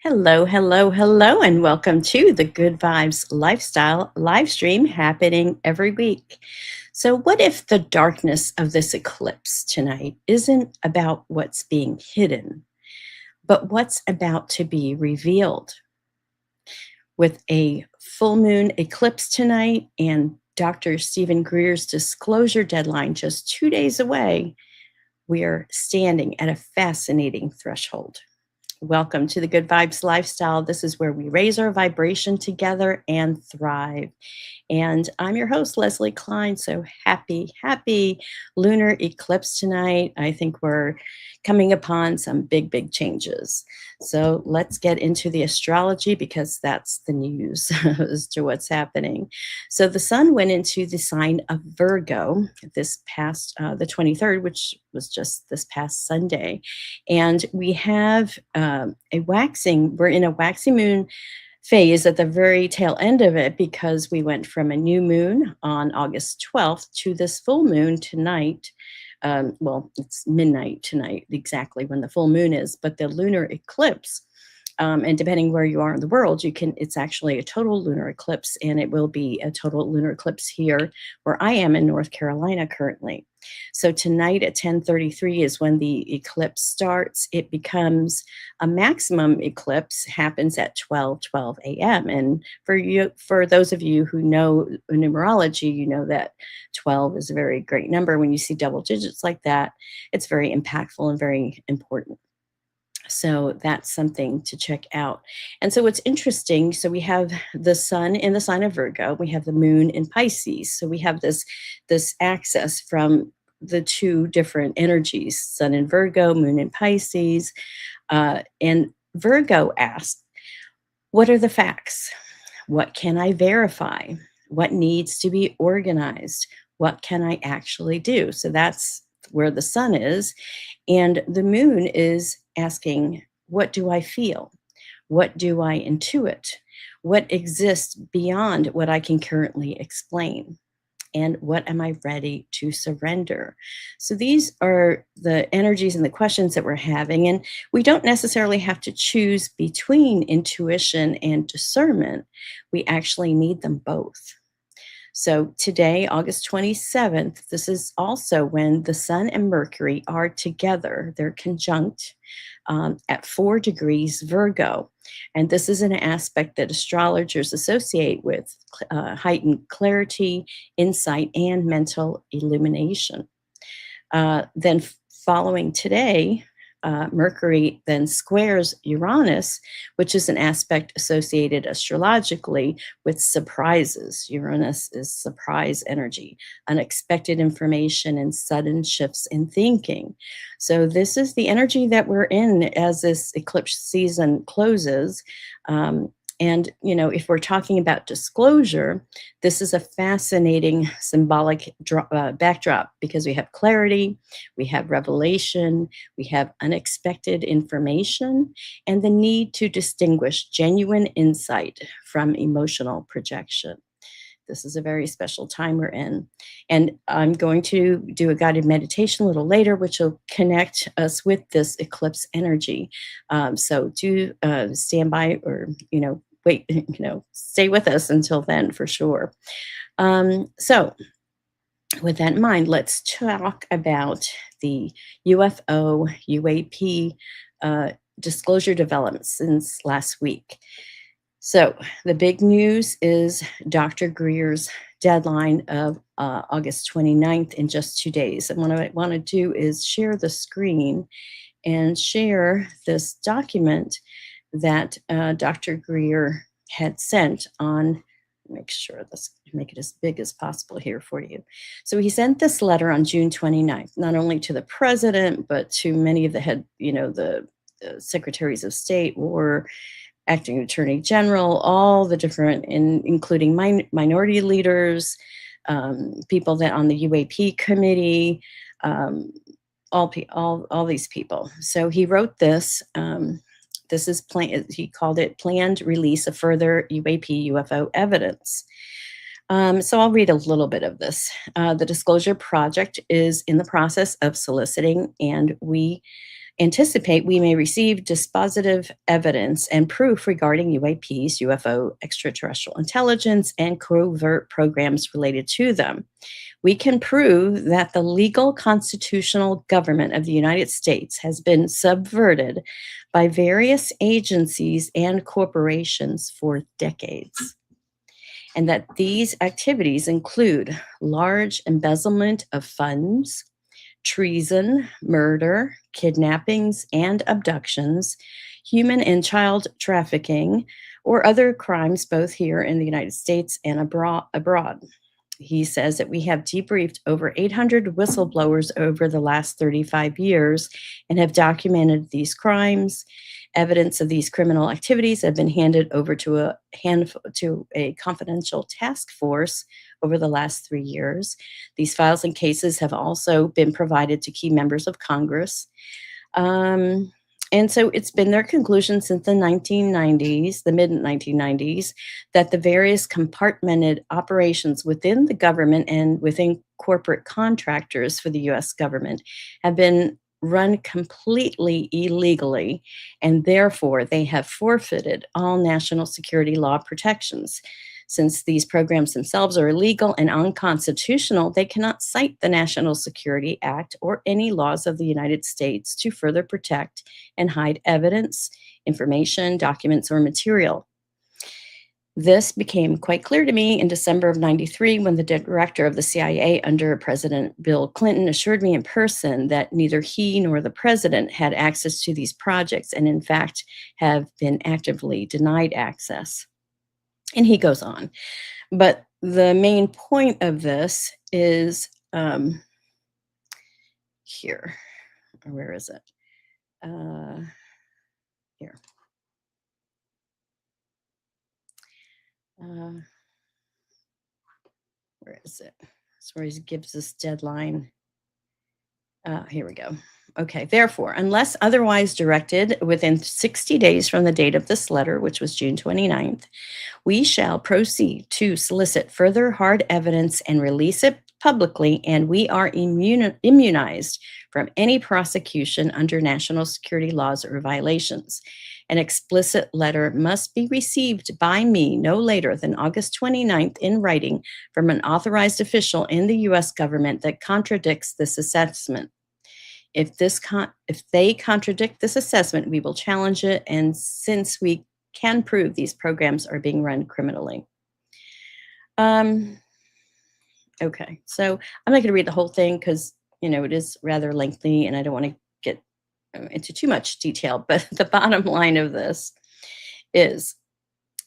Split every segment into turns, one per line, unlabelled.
Hello, hello, hello, and welcome to the Good Vibes Lifestyle live stream happening every week. So, what if the darkness of this eclipse tonight isn't about what's being hidden, but what's about to be revealed? With a full moon eclipse tonight and Dr. Stephen Greer's disclosure deadline just 2 days away, we are standing at a fascinating threshold. Welcome to the Good Vibes Lifestyle. This is where we raise our vibration together and thrive. And I'm your host, Leslie Klein. So happy lunar eclipse tonight. I think we're coming upon some big changes. So let's get into the astrology because that's the news as to what's happening. So the sun went into the sign of Virgo this past, the 23rd, which was just this past Sunday. And we have we're in a waxing moon phase at the very tail end of it because we went from a new moon on August 12th to this full moon tonight. Well, it's midnight tonight, exactly when the full moon is, but the lunar eclipse. And depending where you are in the world, it's actually a total lunar eclipse, and it will be a total lunar eclipse here where I am in North Carolina currently. So tonight at 10:33 is when the eclipse starts. It becomes a maximum eclipse, happens at 12:12 a.m. And for those of you who know numerology, you know that 12 is a very great number. When you see double digits like that, it's very impactful and very important. So that's something to check out. And so what's interesting, so we have the sun in the sign of Virgo, we have the moon in Pisces. So we have this access from the two different energies, sun in Virgo, moon in Pisces. And Virgo asked, what are the facts? What can I verify? What needs to be organized? What can I actually do? So that's where the sun is. And the moon is asking, what do I feel? What do I intuit? What exists beyond what I can currently explain? And what am I ready to surrender? So these are the energies and the questions that we're having. And we don't necessarily have to choose between intuition and discernment. We actually need them both. So today, August 27th, this is also when the Sun and Mercury are together. They're conjunct at 4 degrees Virgo. And this is an aspect that astrologers associate with heightened clarity, insight, and mental illumination. Then following today, Mercury then squares Uranus, which is an aspect associated astrologically with surprises. Uranus is surprise energy, unexpected information, and sudden shifts in thinking. So, this is the energy that we're in as this eclipse season closes. If we're talking about disclosure, this is a fascinating symbolic backdrop because we have clarity, we have revelation, we have unexpected information, and the need to distinguish genuine insight from emotional projection. This is a very special time we're in. And I'm going to do a guided meditation a little later, which will connect us with this eclipse energy. So do stand by or, wait, stay with us until then for sure. So with that in mind, let's talk about the UFO UAP disclosure developments since last week. So the big news is Dr. Greer's deadline of August 29th in just 2 days. And what I want to do is share the screen and share this document that Dr. Greer had sent on, make it as big as possible here for you. So he sent this letter on June 29th, not only to the president, but to many of the the secretaries of state or acting attorney general, all the different, including minority leaders, people that on the UAP committee, all these people. So he wrote this. This is he called it planned release of further UAP UFO evidence. So I'll read a little bit of this. The disclosure project is in the process of soliciting, and we anticipate we may receive dispositive evidence and proof regarding UAPs, UFO, extraterrestrial intelligence, and covert programs related to them. We can prove that the legal constitutional government of the United States has been subverted by various agencies and corporations for decades, and that these activities include large embezzlement of funds, treason, murder, kidnappings and abductions, human and child trafficking, or other crimes both here in the United States and abroad. He says that we have debriefed over 800 whistleblowers over the last 35 years and have documented these crimes. Evidence of these criminal activities have been handed over to a confidential task force over the last 3 years. These files and cases have also been provided to key members of Congress. And so it's been their conclusion since the 1990s, the mid 1990s, that the various compartmented operations within the government and within corporate contractors for the US government have been run completely illegally, and therefore they have forfeited all national security law protections. Since these programs themselves are illegal and unconstitutional, they cannot cite the National Security Act or any laws of the United States to further protect and hide evidence, information, documents, or material. This became quite clear to me in December of 93 when the director of the CIA under President Bill Clinton assured me in person that neither he nor the president had access to these projects and, in fact, have been actively denied access. And he goes on. But the main point of this is here. Where is it? Here. Where is it? That's where he gives this deadline. Here we go. Okay, therefore, unless otherwise directed within 60 days from the date of this letter, which was June 29th, we shall proceed to solicit further hard evidence and release it publicly, and we are immunized from any prosecution under national security laws or violations. An explicit letter must be received by me no later than August 29th in writing from an authorized official in the U.S. government that contradicts this assessment. If they contradict this assessment, we will challenge it, and since we can prove these programs are being run criminally. Okay, so I'm not going to read the whole thing because, it is rather lengthy and I don't want to get into too much detail, but the bottom line of this is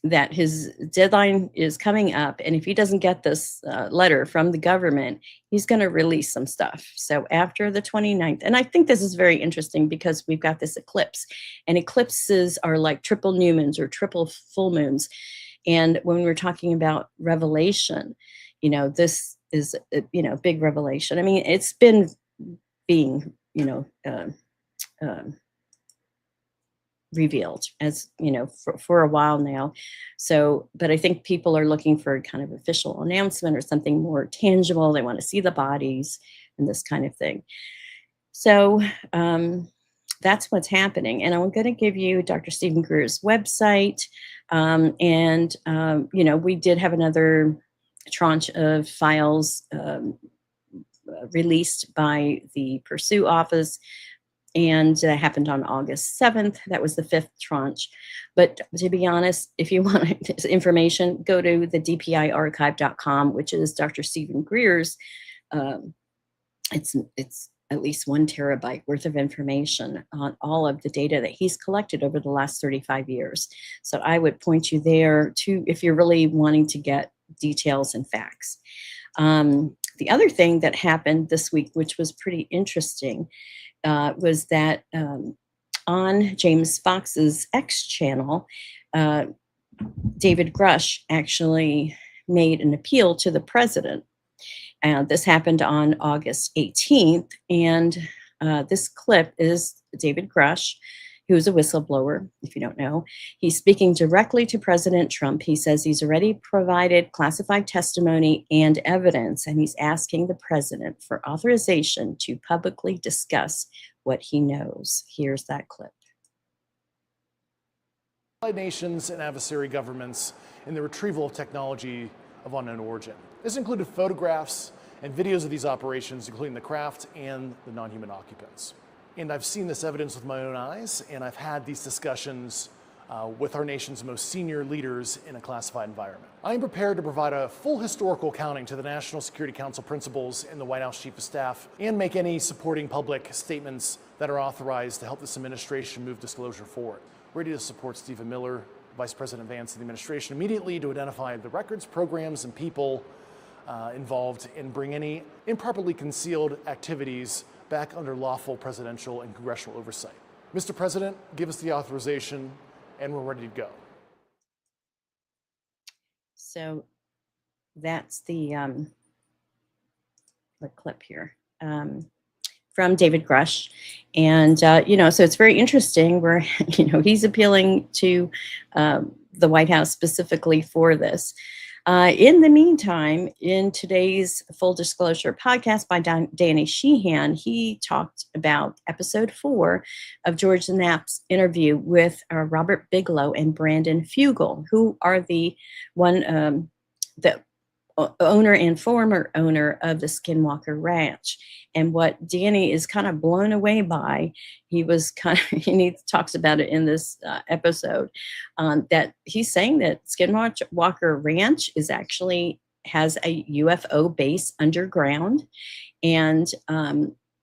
that his deadline is coming up, and if he doesn't get this letter from the government, he's going to release some stuff. So after the 29th, and I think this is very interesting because we've got this eclipse, and eclipses are like triple new moons or triple full moons. And when we're talking about revelation, this is a big revelation. I mean, it's been being revealed as for a while now. So, but I think people are looking for kind of official announcement or something more tangible. They want to see the bodies and this kind of thing. So that's what's happening. And I'm going to give you Dr. Stephen Greer's website. We did have another tranche of files released by the Pursue office, and that happened on August 7th. That was the 5th tranche. But to be honest, if you want information, go to the dpiarchive.com, which is Dr. Stephen Greer's. It's at least 1 terabyte worth of information on all of the data that he's collected over the last 35 years. So I would point you there to, if you're really wanting to get details and facts. The other thing that happened this week, which was pretty interesting, was that on James Fox's X channel, David Grush actually made an appeal to the president. This happened on August 18th, and this clip is David Grush, who's a whistleblower, if you don't know. He's speaking directly to President Trump. He says he's already provided classified testimony and evidence, and he's asking the president for authorization to publicly discuss what he knows. Here's that clip.
Allied nations and adversary governments in the retrieval of technology of unknown origin. This included photographs and videos of these operations, including the craft and the non-human occupants. And I've seen this evidence with my own eyes, and I've had these discussions with our nation's most senior leaders in a classified environment. I am prepared to provide a full historical accounting to the National Security Council principals and the White House Chief of Staff, and make any supporting public statements that are authorized to help this administration move disclosure forward. Ready to support Stephen Miller, Vice President Vance, and the administration immediately to identify the records, programs, and people involved and bring any improperly concealed activities back under lawful presidential and congressional oversight. Mr. President, give us the authorization and we're ready to go.
So that's the clip here from David Grush. And, so it's very interesting where, he's appealing to the White House specifically for this. In the meantime, in today's Full Disclosure podcast by Danny Sheehan, he talked about episode 4 of George Knapp's interview with Robert Bigelow and Brandon Fugel, who are the owner and former owner of the Skinwalker Ranch. And what Danny is kind of blown away by, he talks about it in this episode, that he's saying that Skinwalker Ranch has a UFO base underground. And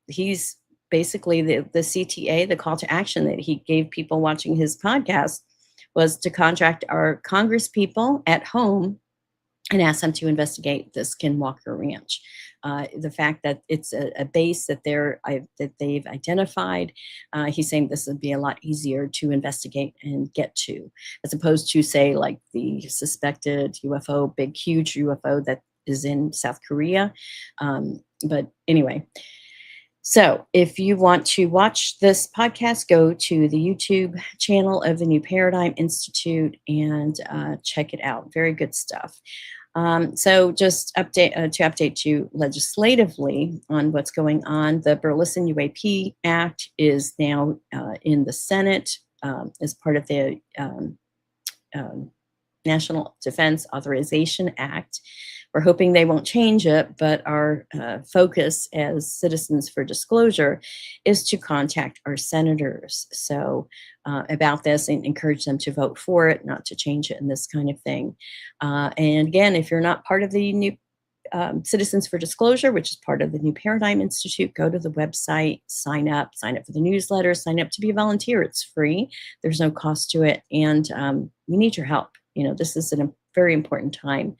he's basically the CTA, the call to action that he gave people watching his podcast was to contract our Congress people at home and ask them to investigate the Skinwalker Ranch. The fact that it's a base that they've identified, he's saying this would be a lot easier to investigate and get to, as opposed to, say, like the suspected UFO, big, huge UFO that is in South Korea. But anyway, so if you want to watch this podcast, go to the YouTube channel of the New Paradigm Institute and check it out. Very good stuff. So just to update you legislatively on what's going on, the Burleson UAP Act is now in the Senate as part of the National Defense Authorization Act. We're hoping they won't change it, but our focus as Citizens for Disclosure is to contact our senators. So about this and encourage them to vote for it, not to change it and this kind of thing. And again, if you're not part of the new Citizens for Disclosure, which is part of the New Paradigm Institute, go to the website, sign up for the newsletter, sign up to be a volunteer. It's free. There's no cost to it. And we need your help. This is a very important time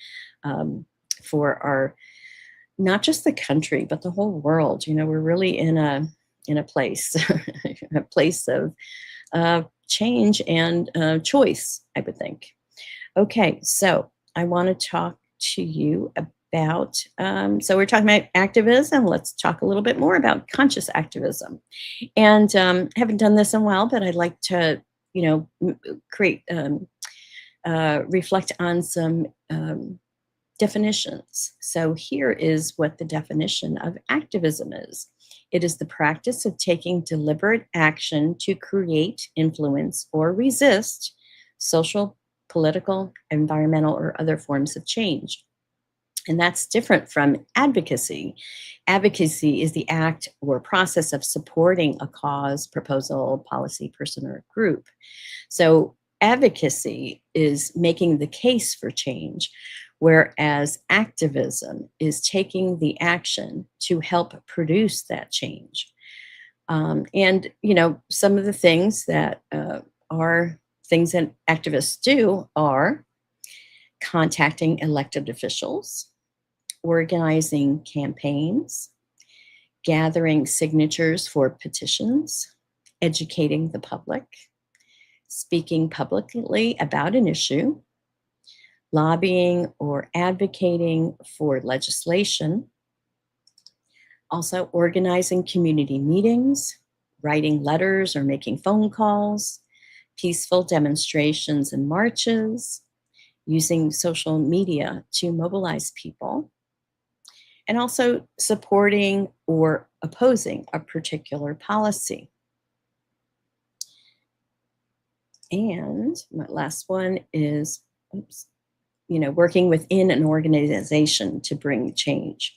for our, not just the country, but the whole world. We're really in a place, a place of change and choice, I would think. Okay, so I want to talk to you about, so we're talking about activism. Let's talk a little bit more about conscious activism. And haven't done this in a while, but I'd like to, reflect on some definitions. So here is what the definition of activism is. It is the practice of taking deliberate action to create, influence, or resist social, political, environmental, or other forms of change. And that's different from advocacy. Advocacy is the act or process of supporting a cause, proposal, policy, person, or group. So advocacy is making the case for change, whereas activism is taking the action to help produce that change. And, some of the things that are things that activists do are contacting elected officials, organizing campaigns, gathering signatures for petitions, educating the public, speaking publicly about an issue, lobbying or advocating for legislation, also organizing community meetings, writing letters or making phone calls, peaceful demonstrations and marches, using social media to mobilize people, and also supporting or opposing a particular policy. And my last one is, working within an organization to bring change.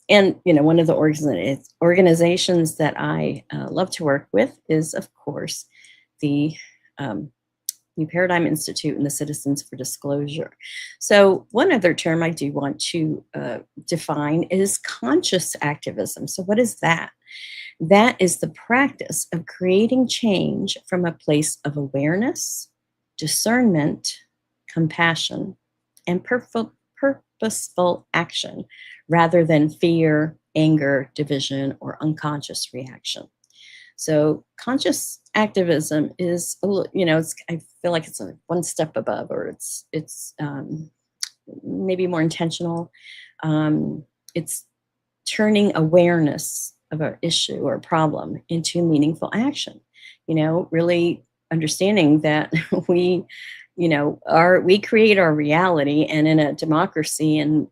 And, one of the organizations that I love to work with is, of course, the New Paradigm Institute and the Citizens for Disclosure. So, one other term I do want to define is conscious activism. So, what is that? That is the practice of creating change from a place of awareness, discernment, compassion, and purposeful action rather than fear, anger, division, or unconscious reaction. So conscious activism is, I feel like it's one step above, or it's maybe more intentional. It's turning awareness of an issue or a problem into meaningful action. Really understanding that we we create our reality, and in a democracy and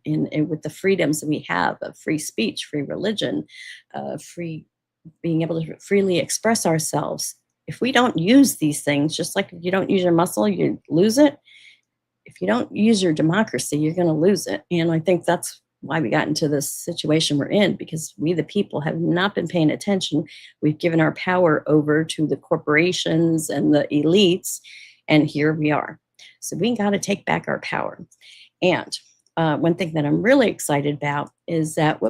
with the freedoms that we have of free speech, free religion, free being able to freely express ourselves. If we don't use these things, just like if you don't use your muscle, you lose it. If you don't use your democracy, you're going to lose it. And I think that's why we got into this situation we're in, because we, the people, have not been paying attention. We've given our power over to the corporations and the elites, and here we are. So we got to take back our power. And one thing that I'm really excited about is that,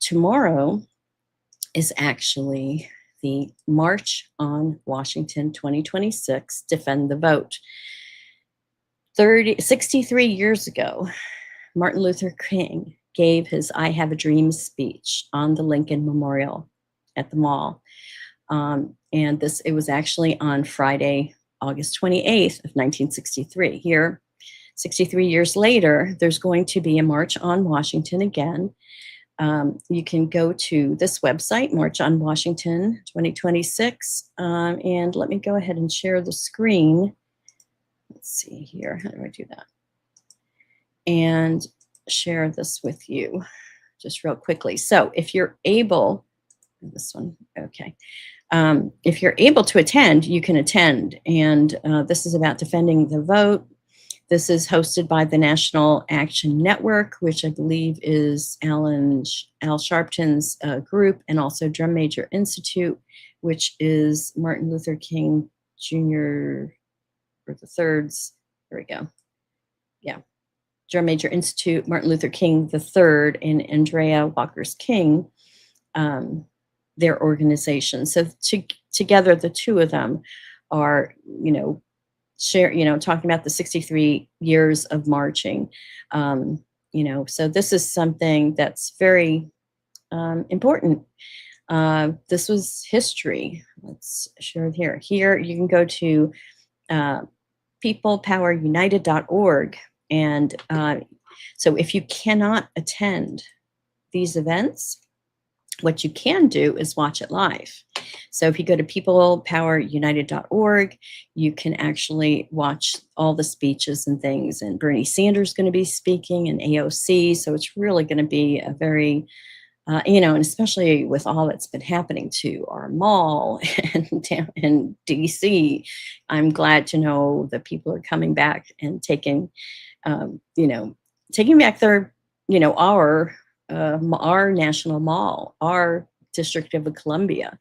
tomorrow is actually the March on Washington 2026, Defend the Vote. 63 years ago, Martin Luther King gave his I Have a Dream speech on the Lincoln Memorial at the mall. And it was actually on Friday, August 28th of 1963. Here, 63 years later, there's going to be a March on Washington again. You can go to this website, March on Washington 2026. And let me go ahead and share the screen. Let's see here. How do I do that? And share this with you just real quickly. So if you're able, this one, okay. If you're able to attend, you can attend. And this is about defending the vote. This is hosted by the National Action Network, which I believe is Al Sharpton's group, and also Drum Major Institute, which is Martin Luther King Jr. or the Third's. There we go. Yeah. Drum Major Institute, Martin Luther King III, and Andrea Walker's King, their organization. So together, the two of them are, talking about the 63 years of marching. So this is something that's very important. This was history. Let's share it here. Here you can go to peoplepowerunited.org. And so if you cannot attend these events, what you can do is watch it live. So if you go to peoplepowerunited.org, you can actually watch all the speeches and things. And Bernie Sanders is going to be speaking, and AOC. So it's really going to be a very, and especially with all that's been happening to our mall and in DC, I'm glad to know that people are coming back and taking back their, our national mall, our District of Columbia,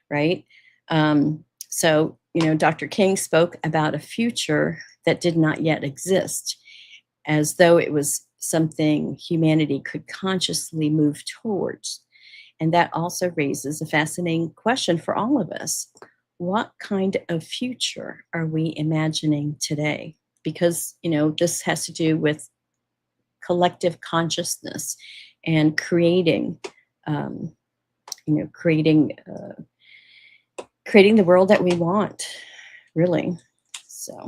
right? So, Dr. King spoke about a future that did not yet exist, as though it was something humanity could consciously move towards. And that also raises a fascinating question for all of us. What kind of future are we imagining today? Because, this has to do with collective consciousness and creating the world that we want, really. So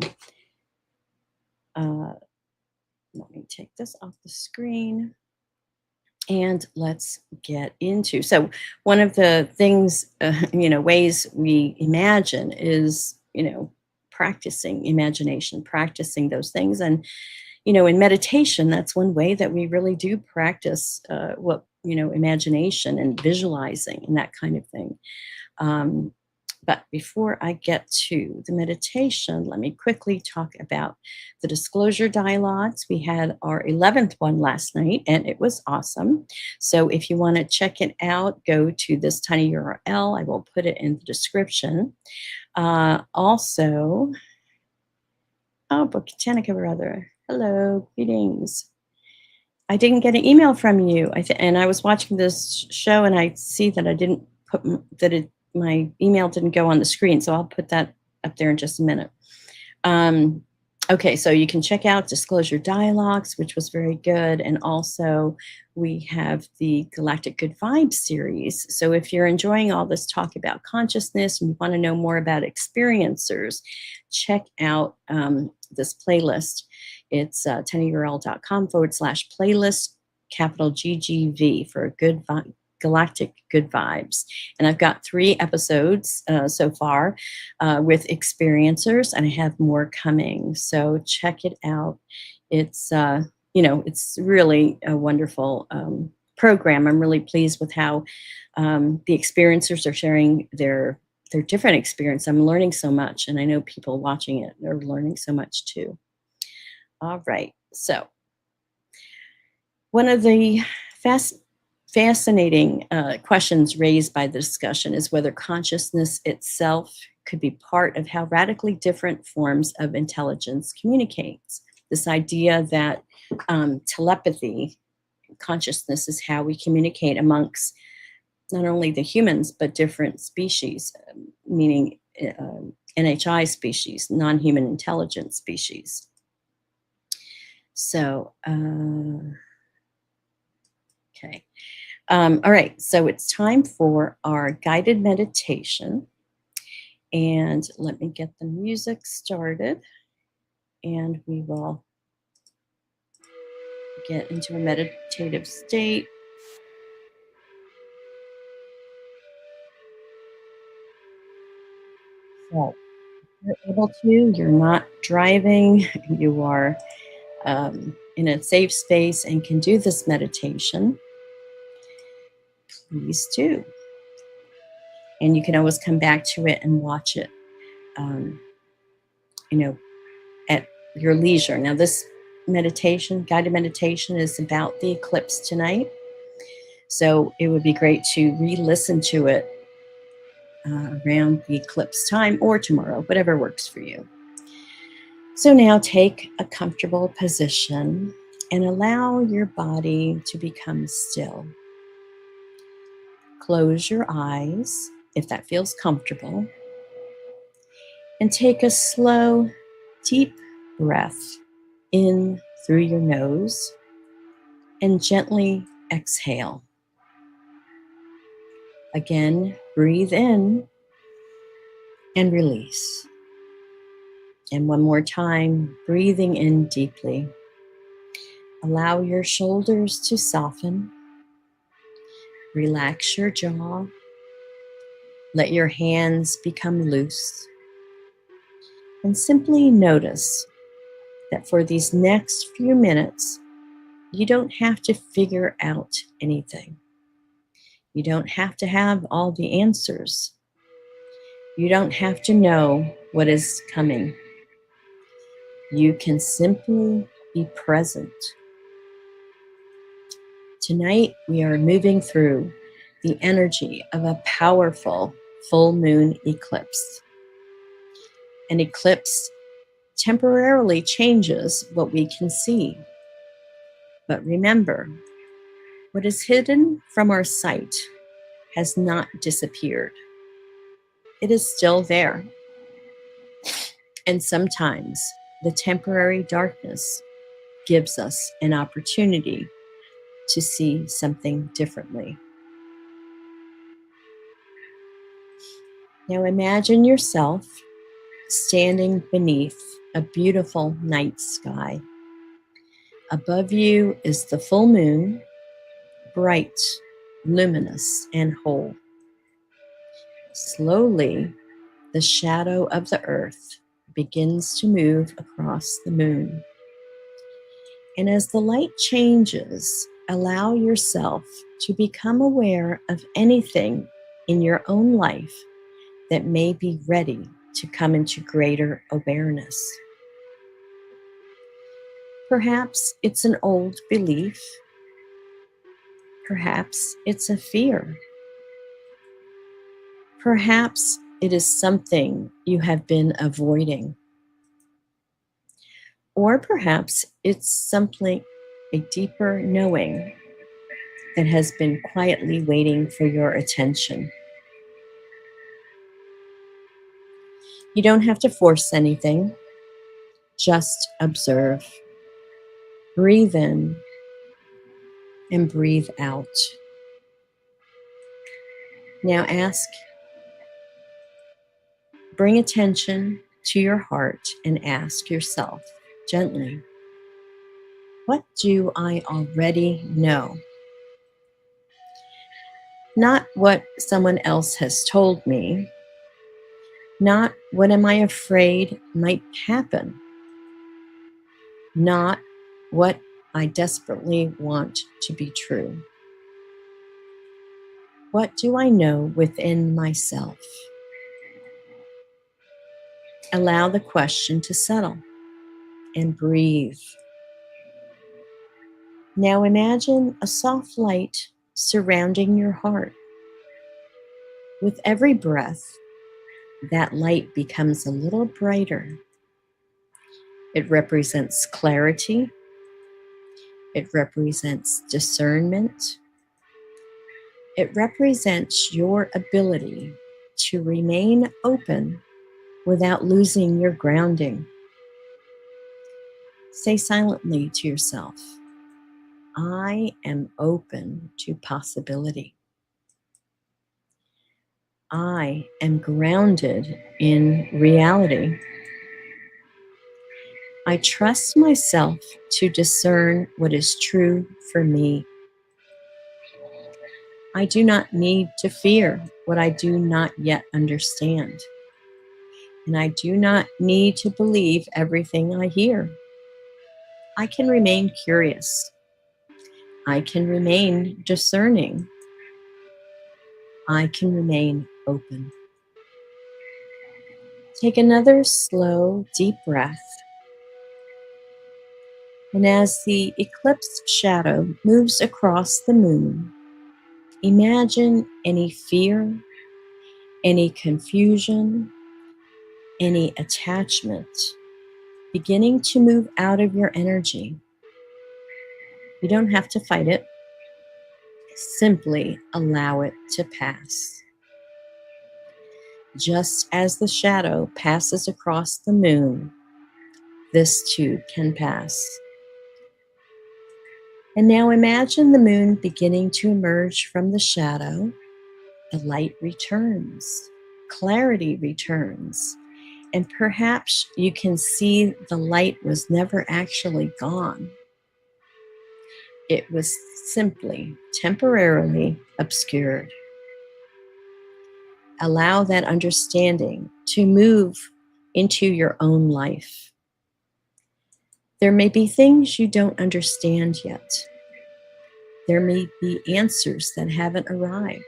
let me take this off the screen and let's get into. So one of the things, ways we imagine is, practicing imagination, practicing those things. And in meditation, that's one way that we really do practice what imagination and visualizing and that kind of thing. But before I get to the meditation, let me quickly talk about the disclosure dialogues. We had our 11th one last night, and it was awesome. So if you want to check it out, go to this tiny URL. I will put it in the description. Also, Botanica brother, hello, greetings. I didn't get an email from you. And I was watching this show, and I see that I didn't put my email didn't go on the screen, so I'll put that up there in just a minute. Okay, so you can check out Disclosure Dialogues, which was very good, and also we have the Galactic Good Vibes series. So if you're enjoying all this talk about consciousness and you want to know more about experiencers, check out this playlist. It's tinyurl.com/playlist, capital GGV for a good Galactic Good Vibes. And I've got 3 episodes so far with experiencers, and I have more coming. So check it out. It's, it's really a wonderful program. I'm really pleased with how the experiencers are sharing their different experience. I'm learning so much, and I know people watching it are learning so much too. All right. So one of the fascinating questions raised by the discussion is whether consciousness itself could be part of how radically different forms of intelligence communicates. This idea that telepathy, consciousness, is how we communicate amongst not only the humans, but different species, meaning NHI species, non-human intelligence species. So, okay. All right, so it's time for our guided meditation. And let me get the music started, and we will get into a meditative state. So if you're able to, you're not driving, you are in a safe space and can do this meditation, please do. And you can always come back to it and watch it, at your leisure. Now, this meditation, guided meditation, is about the eclipse tonight. So it would be great to re-listen to it around the eclipse time or tomorrow, whatever works for you. So now take a comfortable position and allow your body to become still. Close your eyes if that feels comfortable, and take a slow, deep breath in through your nose and gently exhale. Again, breathe in and release. And one more time, breathing in deeply. Allow your shoulders to soften. Relax your jaw. Let your hands become loose. And simply notice that for these next few minutes, you don't have to figure out anything. You don't have to have all the answers. You don't have to know what is coming. You can simply be present. Tonight, we are moving through the energy of a powerful full moon eclipse. An eclipse temporarily changes what we can see. But remember, what is hidden from our sight has not disappeared. It is still there. And sometimes the temporary darkness gives us an opportunity to see something differently. Now imagine yourself standing beneath a beautiful night sky. Above you is the full moon, bright, luminous, and whole. Slowly, the shadow of the earth begins to move across the moon. And as the light changes, allow yourself to become aware of anything in your own life that may be ready to come into greater awareness. Perhaps it's an old belief. Perhaps it's a fear. Perhaps it is something you have been avoiding. Or perhaps it's simply a deeper knowing that has been quietly waiting for your attention. You don't have to force anything, just observe. Breathe in and breathe out. Now bring attention to your heart and ask yourself gently, what do I already know? Not what someone else has told me, not what am I afraid might happen, not what I desperately want to be true. What do I know within myself? Allow the question to settle and breathe. Now imagine a soft light surrounding your heart. With every breath, that light becomes a little brighter. It represents clarity. It represents discernment. It represents your ability to remain open without losing your grounding. Say silently to yourself, I am open to possibility. I am grounded in reality. I trust myself to discern what is true for me. I do not need to fear what I do not yet understand. And I do not need to believe everything I hear. I can remain curious. I can remain discerning. I can remain open. Take another slow, deep breath. And as the eclipse shadow moves across the moon, imagine any fear, any confusion, any attachment beginning to move out of your energy. You don't have to fight it. Simply allow it to pass. Just as the shadow passes across the moon, this too can pass. And now imagine the moon beginning to emerge from the shadow. The light returns, clarity returns, and perhaps you can see the light was never actually gone. It was simply temporarily obscured. Allow that understanding to move into your own life. There may be things you don't understand yet. There may be answers that haven't arrived.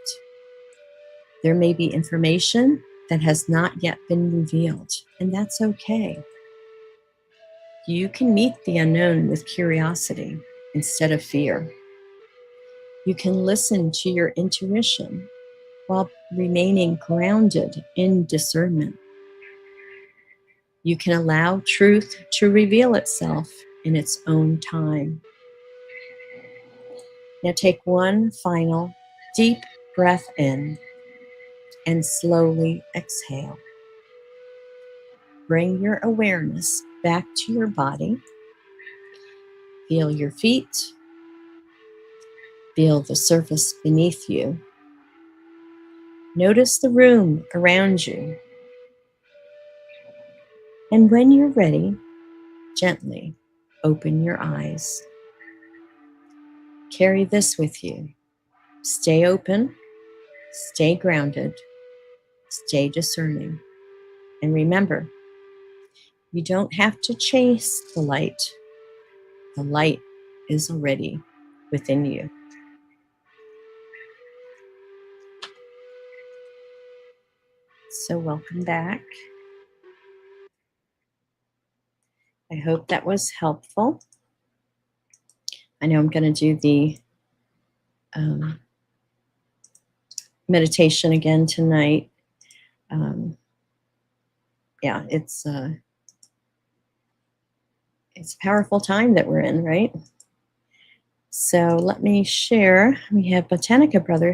There may be information that has not yet been revealed, and that's okay. You can meet the unknown with curiosity instead of fear. You can listen to your intuition while remaining grounded in discernment. You can allow truth to reveal itself in its own time. Now take one final deep breath in and slowly exhale. Bring your awareness back to your body. Feel your feet. Feel the surface beneath you. Notice the room around you. And when you're ready, gently open your eyes. Carry this with you. Stay open, stay grounded, stay discerning. And remember, you don't have to chase the light. The light is already within you. So welcome back. I hope that was helpful. I know I'm going to do the meditation again tonight. Yeah, it's a powerful time that we're in, right? So let me share. We have Botanica Brother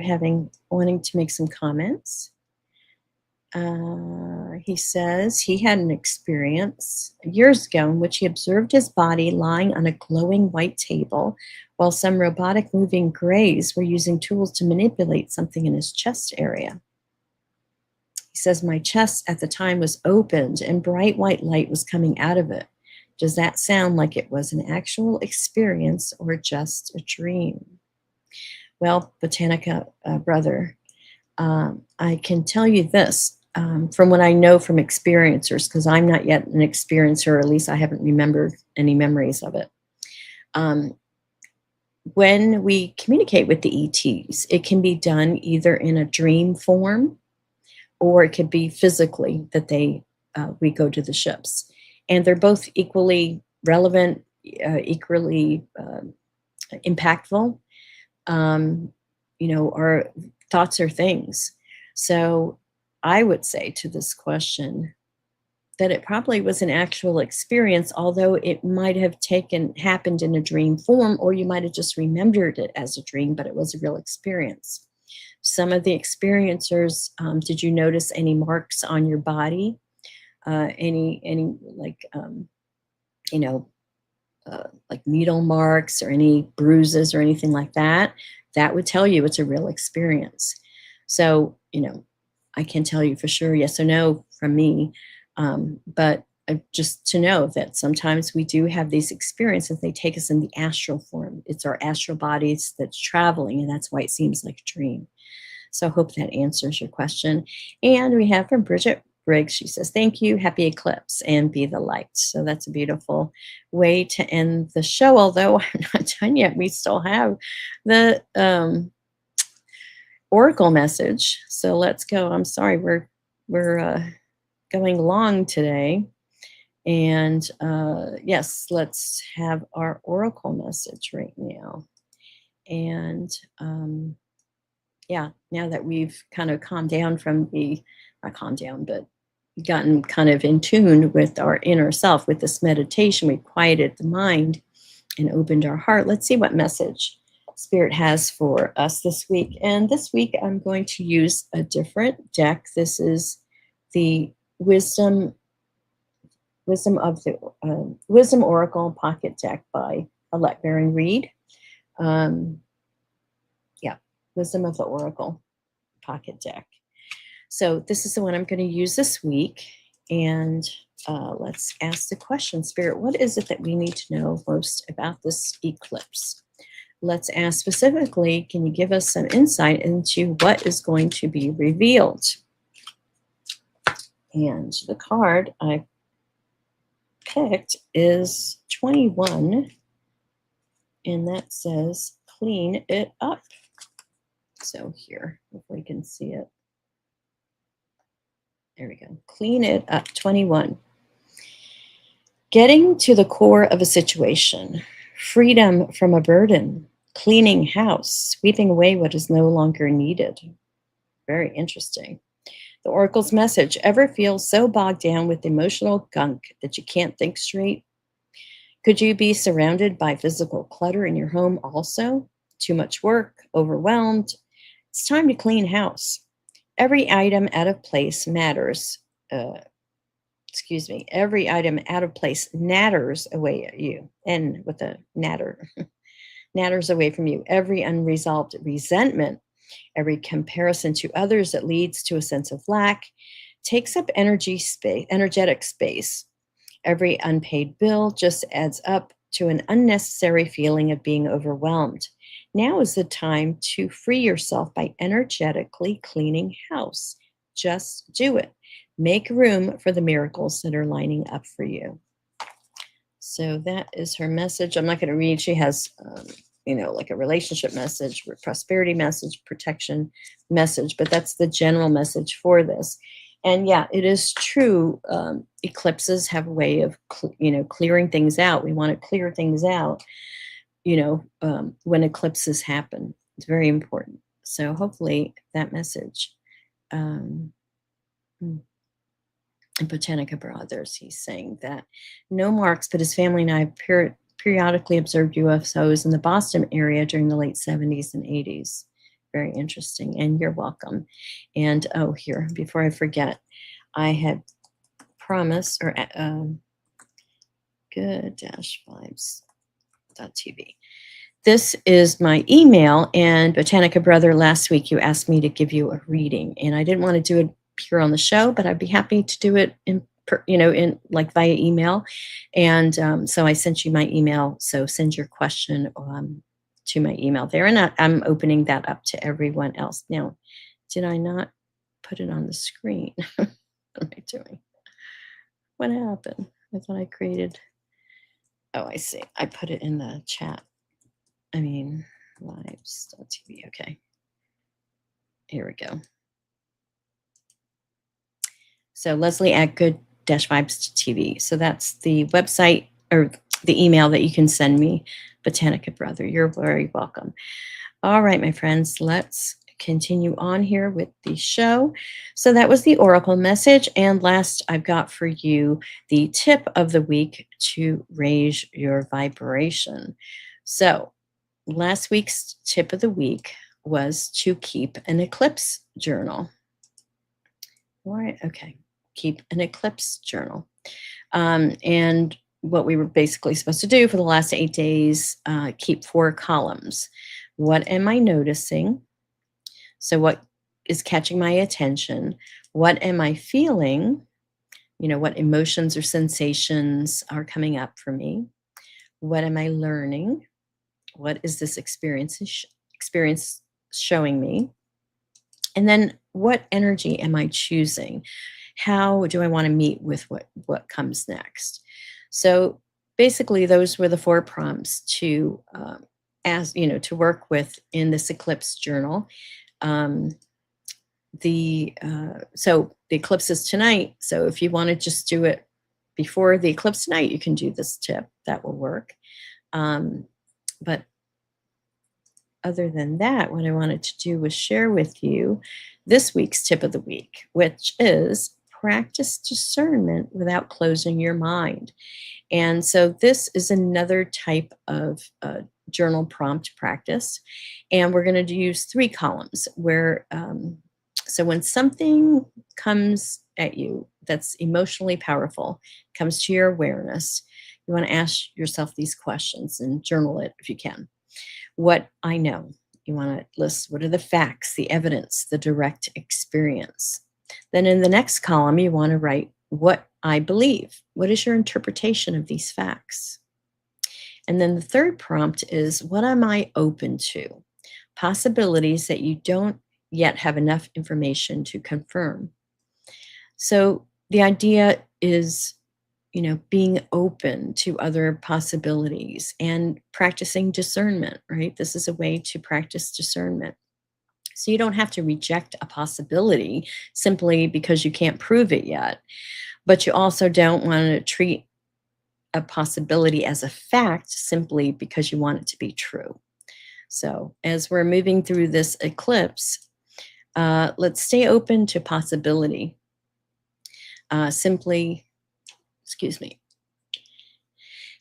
wanting to make some comments. He says he had an experience years ago in which he observed his body lying on a glowing white table while some robotic moving grays were using tools to manipulate something in his chest area. He says, my chest at the time was opened and bright white light was coming out of it. Does that sound like it was an actual experience or just a dream? Well, Botanica Brother, I can tell you this from what I know from experiencers, because I'm not yet an experiencer, or at least I haven't remembered any memories of it. When we communicate with the ETs, it can be done either in a dream form, or it could be physically that we go to the ships. And they're both equally relevant, equally impactful. Our thoughts are things. So I would say to this question that it probably was an actual experience, although it might have happened in a dream form, or you might have just remembered it as a dream, but it was a real experience. Some of the experiencers, did you notice any marks on your body? Any like, like needle marks or any bruises or anything like that? That would tell you it's a real experience. So, I can tell you for sure, yes or no from me. But just to know that sometimes we do have these experiences, they take us in the astral form. It's our astral bodies that's traveling, and that's why it seems like a dream. So I hope that answers your question. And we have from Bridget Briggs. She says, thank you, happy eclipse, and be the light. So that's a beautiful way to end the show. Although I'm not done yet, we still have the oracle message. So let's go. I'm sorry, we're going long today. And yes, let's have our oracle message right now. And yeah, now that we've kind of calmed down not calmed down, but gotten kind of in tune with our inner self with this meditation, we quieted the mind and opened our heart. Let's see what message Spirit has for us this week. And this week I'm going to use a different deck. This is the Wisdom Oracle Pocket Deck by Alec Baron Reed. Wisdom of the Oracle Pocket Deck. So this is the one I'm going to use this week. And let's ask the question, Spirit, what is it that we need to know most about this eclipse? Let's ask specifically, can you give us some insight into what is going to be revealed? And the card I picked is 21, and that says, clean it up. So here, if we can see it. There we go. Clean it up, 21. Getting to the core of a situation, freedom from a burden, cleaning house, sweeping away what is no longer needed. Very interesting. The Oracle's message, ever feel so bogged down with emotional gunk that you can't think straight? Could you be surrounded by physical clutter in your home also? Too much work, overwhelmed? It's time to clean house. Every item out of place matters. Every item out of place natters away at you. And with a natter, natters away from you. Every unresolved resentment, every comparison to others that leads to a sense of lack, takes up energetic space. Every unpaid bill just adds up to an unnecessary feeling of being overwhelmed. Now is the time to free yourself by energetically cleaning house. Just do it. Make room for the miracles that are lining up for you. So that is her message. I'm not going to read. She has like a relationship message, prosperity message, protection message, but that's the general message for this. And yeah, it is true. Eclipses have a way of, clearing things out. We want to clear things out, when eclipses happen. It's very important. So hopefully that message. Um, hmm. And Botanica Brothers, he's saying that no marks, but his family and I have periodically observed UFOs in the Boston area during the late 70s and 80s. Very interesting. And you're welcome. And here, before I forget, I had promised, or good-vibes.tv. This is my email. And Botanica Brother, last week you asked me to give you a reading, and I didn't want to do it here on the show, but I'd be happy to do it in like via email. And so I sent you my email. So send your question to my email there, and I'm opening that up to everyone else. Now, did I not put it on the screen? What am I doing? What happened? I thought I created. Oh, I see. I put it in the chat. I mean, lives.tv. Okay. Here we go. So Leslie at good-vibes.tv. So that's the website or the email that you can send me, Botanica Brother. You're very welcome. All right, my friends, let's continue on here with the show. So that was the oracle message. And last, I've got for you the tip of the week to raise your vibration. So last week's tip of the week was to keep an eclipse journal. All right, okay. Keep an eclipse journal. And what we were basically supposed to do for the last 8 days, keep 4 columns. What am I noticing? So what is catching my attention? What am I feeling? What emotions or sensations are coming up for me? What am I learning? What is this experience showing me? And then what energy am I choosing? How do I want to meet with what comes next? So basically, those were the 4 prompts to to work with in this eclipse journal. So the eclipse is tonight. So if you want to just do it before the eclipse tonight, you can do this tip. That will work. But other than that, what I wanted to do was share with you this week's tip of the week, which is practice discernment without closing your mind. And so this is another type of journal prompt practice. And we're going to use 3 columns where, so when something comes at you that's emotionally powerful, comes to your awareness, you want to ask yourself these questions and journal it if you can. What I know. You want to list what are the facts, the evidence, the direct experience. Then in the next column, you want to write what I believe. What is your interpretation of these facts? And then the third prompt is what am I open to? Possibilities that you don't yet have enough information to confirm. So the idea is being open to other possibilities and practicing discernment, right? This is a way to practice discernment. So you don't have to reject a possibility simply because you can't prove it yet, but you also don't want to treat a possibility as a fact simply because you want it to be true. So as we're moving through this eclipse, let's stay open to possibility.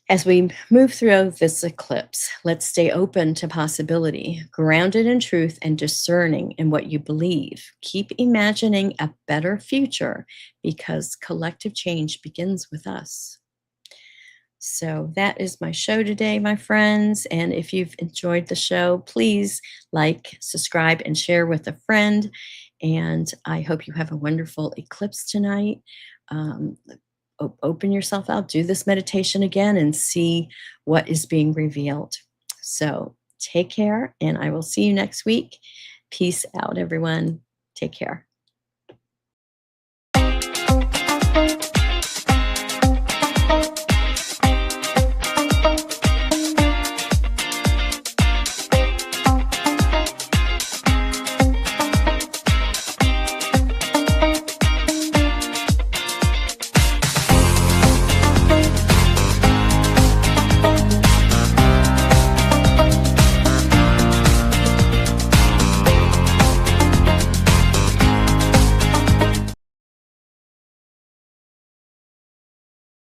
As we move through this eclipse, let's stay open to possibility, grounded in truth and discerning in what you believe. Keep imagining a better future because collective change begins with us. So that is my show today, my friends. And if you've enjoyed the show, please like, subscribe, and share with a friend. And I hope you have a wonderful eclipse tonight. Open yourself out, do this meditation again, and see what is being revealed. So take care, and I will see you next week. Peace out, everyone. Take care.